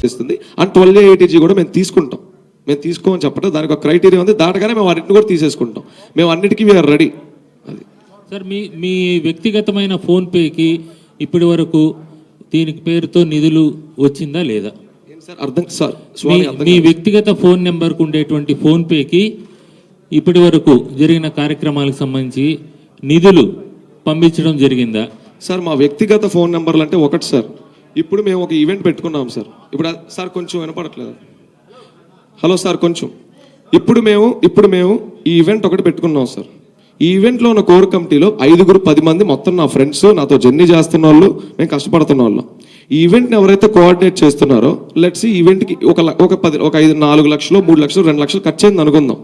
ఇస్తుంది. And 1280G కూడా మేము తీసుకోమని చెప్పడం దానికి ఒక క్రైటీరియా ఉంది. దాటగానే మేము వాటిని కూడా తీసేసుకుంటాం. మేము అన్నిటికీ వీఆర్ రెడీ. అది సార్ మీ వ్యక్తిగతమైన ఫోన్పేకి ఇప్పటి వరకు దీనికి పేరుతో నిధులు వచ్చిందా లేదా? మీ వ్యక్తిగత ఫోన్ నెంబర్కు ఉండేటువంటి ఫోన్పేకి ఇప్పటి వరకు జరిగిన కార్యక్రమాలకు సంబంధించి నిధులు పంపించడం జరిగిందా? సార్ మా వ్యక్తిగత ఫోన్ నెంబర్లు అంటే ఒకటి సార్, ఇప్పుడు మేము ఒక ఈవెంట్ పెట్టుకున్నాం సార్. ఇప్పుడు సార్ కొంచెం వినపడట్లేదు. హలో సార్ కొంచెం ఇప్పుడు మేము ఈ ఈవెంట్ ఒకటి పెట్టుకున్నాం సార్. ఈ ఈవెంట్లో ఉన్న కోర్ కమిటీలో 5-10 మంది మొత్తం నా ఫ్రెండ్స్, నాతో జర్నీ చేస్తున్న వాళ్ళు, మేము కష్టపడుతున్న వాళ్ళం. ఈ ఈవెంట్ని ఎవరైతే కోఆర్డినేట్ చేస్తున్నారో లెట్స్ ఈవెంట్కి ఒక 4 లక్షలు 3 లక్షలు 2 లక్షలు ఖర్చు అయింది అనుకుందాం.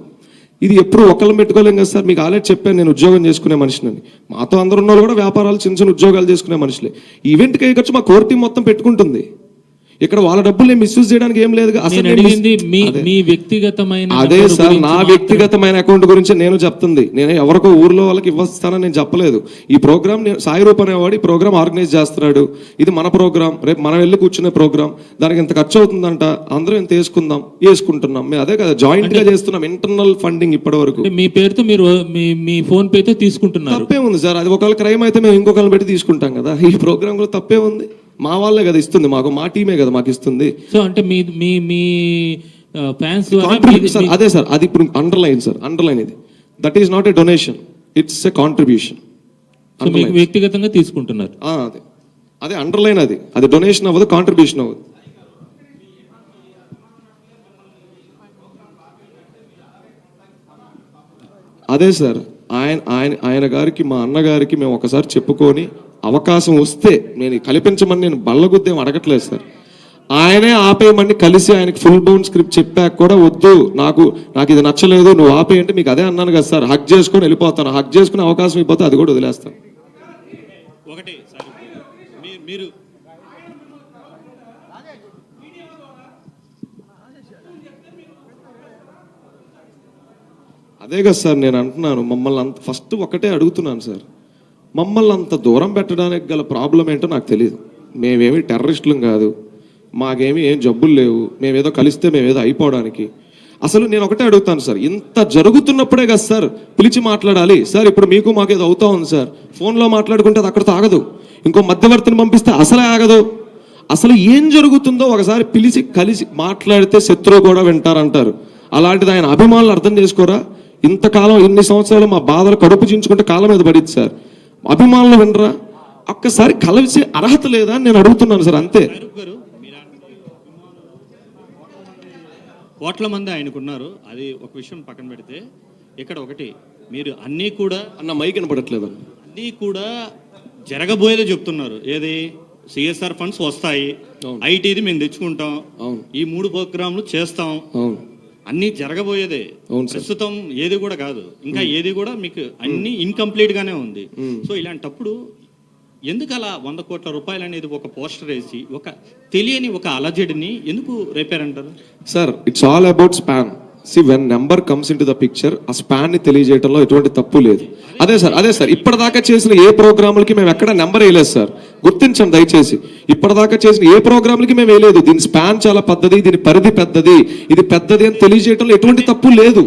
ఇది ఎప్పుడు ఒకళ్ళని పెట్టుకోలేం కదా సార్. మీకు ఆల్రెడీ చెప్పాను నేను ఉద్యోగం చేసుకునే మనిషిని. మాతో అందరు ఉన్న వాళ్ళు కూడా వ్యాపారాలు చిన్న ఉద్యోగాలు చేసుకునే మనుషులే. ఈవెంట్కి ఖర్చు మా కోర్ టీం మొత్తం పెట్టుకుంటుంది. ఇక్కడ వాళ్ళ డబ్బులు మిస్యూజ్ చేయడానికి ఏం లేదు. అదే సార్ నా వ్యక్తిగతమైన అకౌంట్ గురించి నేను చెప్తుంది. నేను ఎవరికో ఊర్లో వాళ్ళకి ఇవ్వస్తానని నేను చెప్పలేదు. ఈ ప్రోగ్రామ్ సాయి రూప్ అనేవాడు ఈ ప్రోగ్రామ్ ఆర్గనైజ్ చేస్తున్నాడు. ఇది మన ప్రోగ్రామ్, రేపు మనం వెళ్ళి కూర్చునే ప్రోగ్రామ్. దానికి ఎంత ఖర్చు అవుతుందంట, అందరూ ఎంత వేసుకుంటున్నాం. మేము అదే కదా జాయింట్ గా చేస్తున్నాం. ఇంటర్నల్ ఫండింగ్ ఇప్పటి వరకు మీ పేరుతో మీరు మీ ఫోన్ పేతో తీసుకుంటున్నారు. తప్పే ఉంది సార్. అది ఒకవేళ క్రైమ్ అయితే మేము ఇంకొకరిని పెట్టి తీసుకుంటాం కదా. ఈ ప్రోగ్రామ్ కూడా తప్పే ఉంది. మా వాళ్ళే కదా ఇస్తుంది, మాకు మా టీమే కదా మాకు ఇస్తుంది. సో అంటే మీ ఫ్యాన్స్ అదే సార్, అది ఇప్పుడు అండర్లైన్ ఇది. That is not a donation, it's a contribution. వ్యక్తిగతంగా తీసుకుంటున్నారు. అదే అండర్లైన్, అది డొనేషన్ అవ్వదు, కాంట్రిబ్యూషన్ అవ్వదు. అదే సార్ ఆయన గారికి మా అన్నగారికి మేము ఒకసారి చెప్పుకొని అవకాశం వస్తే నేను కల్పించమని నేను బల్లగుద్దేం అడగట్లేదు సార్. ఆయనే ఆపేయమని కలిసి ఆయనకి ఫుల్ బౌండ్ స్క్రిప్ట్ చెప్పాక కూడా వద్దు నాకు ఇది నచ్చలేదు నువ్వు ఆపేయంటే మీకు అదే అన్నాను కదా సార్. హక్ చేసుకొని వెళ్ళిపోతాను. హక్ చేసుకునే అవకాశం అయిపోతే అది కూడా వదిలేస్తాను. అదే కదా సార్ నేను అంటున్నాను. మమ్మల్ని అంత ఫస్ట్ ఒకటే అడుగుతున్నాను సార్, మమ్మల్ని అంత దూరం పెట్టడానికి గల ప్రాబ్లం ఏంటో నాకు తెలియదు. మేమేమి టెర్రరిస్టులం కాదు, మాకేమి ఏం జబ్బులు లేవు, మేమేదో కలిస్తే మేమేదో అయిపోవడానికి. అసలు నేను ఒకటే అడుగుతాను సార్, ఇంత జరుగుతున్నప్పుడే కదా సార్ పిలిచి మాట్లాడాలి. సార్ ఇప్పుడు మీకు మాకేదో అవుతా ఉంది సార్, ఫోన్లో మాట్లాడుకుంటే అది అక్కడితో ఆగదు, ఇంకో మధ్యవర్తిని పంపిస్తే అసలే ఆగదు. అసలు ఏం జరుగుతుందో ఒకసారి పిలిచి కలిసి మాట్లాడితే శత్రువు కూడా వింటారంటారు. అలాంటిది ఆయన అభిమానులు అర్థం చేసుకోరా? ఇంతకాలం ఇన్ని సంవత్సరాలు మా బాధలు కడుపు చించుకుంటే కాలం మీద పడింది సార్. అభిమానులు వినరా? ఒక్కసారి కలిసి అర్హత లేదా అని నేను అడుగుతున్నాను సార్, అంతే. కోట్ల మంది ఆయనకున్నారు, అది ఒక విషయం పక్కన పెడితే ఇక్కడ ఒకటి మీరు అన్నీ కూడా మైక్ వినపడట్లేదు, అన్నీ కూడా జరగబోయేదే చెప్తున్నారు. ఏది సిఎస్ఆర్ ఫండ్స్ వస్తాయి, ఐటీది మేము తెచ్చుకుంటాం, ఈ 3 ప్రోగ్రాంలు చేస్తాం, అన్ని జరగబోయేదే. ప్రస్తుతం ఏది కూడా కాదు, ఇంకా ఏది కూడా మీకు అన్ని ఇన్కంప్లీట్ గానే ఉంది. సో ఇలాంటప్పుడు ఎందుకు అలా 100 కోట్ల రూపాయలు అనేది ఒక పోస్టర్ వేసి ఒక తెలియని ఒక అలజడిని ఎందుకు రేపారంటారు? Sir it's all about span. When number comes into the picture, ఆ స్పాన్ ని తెలియజేయడంలో ఎటువంటి తప్పు లేదు. అదే సార్ ఇప్పటిదాకా చేసిన ఏ ప్రోగ్రాములకి మేము ఎక్కడ నెంబర్ వేయలేదు సార్, గుర్తించండి దయచేసి. ఇప్పటిదాకా చేసిన ఏ ప్రోగ్రాములకి మేము వేయలేదు. దీని స్పాన్ చాలా పెద్దది, దీని పరిధి పెద్దది, ఇది పెద్దది అని తెలియజేయడంలో ఎటువంటి తప్పు లేదు.